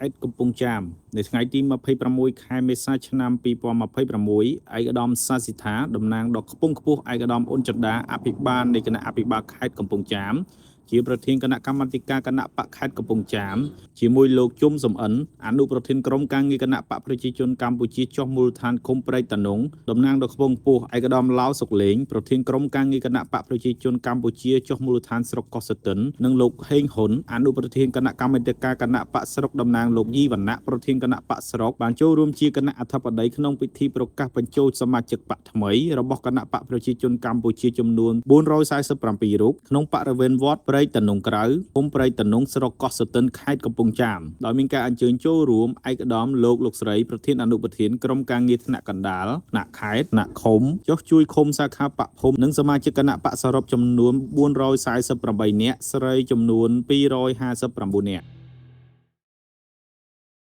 េត្តកំពង់ចាមនៅថ្ងៃទី26ខែមេសាឆ្នាំ2026ឯកឧត្តមសាសិដ្ឋាតំណាងដ៏ខ្ពង់ខ្ពស់ឯកឧត្តមអ៊ុនចិន្តាអភិបាលនៃគណៈអភិបាលខេត្តកំពង់ចាមជាប្រធានគណៈកម្មាធិការគណៈបកខេត្តកំពង់ចាមជាមួយលោកជុំសំអិនអនុប្រធានក្រុមការងារគណៈបកប្រជាជនកម្ពុជាចុះមូលដ្ឋានឃុំព្រែកតានុងតំណាងដ៏ខ្ពង់ខ្ពស់ឯកឧត្តមឡាវសុកលេងប្រធានក្រុមការងារគណៈបកប្រជាជនកម្ពុជាចុះមូលដ្ឋានស្រុកកោះស្ទឹងនិងលោកហេងហ៊ុនអនុប្រធានគណៈកម្មាធិការគណៈបកស្រុកតំណាងលោកយីវណ្ណៈប្រធានគណៈបកស្រុកបានចូលរួមជាគណៈអធិបតីក្នុងពិធីប្រកាសបញ្ចូលសមាជិកបកថ្មីរបស់គណៈបកប្រជាជនកម្ពុជាចំនួន447រូបក្នុងបរិវេណវត្តព្រែកតានុងក្រៅភូមិព្រែកតានឹងស្រុកកោះស្ទឹងខេត្តកំពង់ចាមដោយមានការអញ្ជើញចូលរួមឯកឧត្តមលោកស្រីប្រធានអនុប្រធានក្រុមការងារថ្នាក់កណ្ដាលថ្នាក់ខេត្តថ្នាក់ឃុំចុះជួយឃុំសាខាបកភូមិនិងសមាជិកគណៈបកសរុបចំនួន448នាក់ស្រីចំនួន259នាក់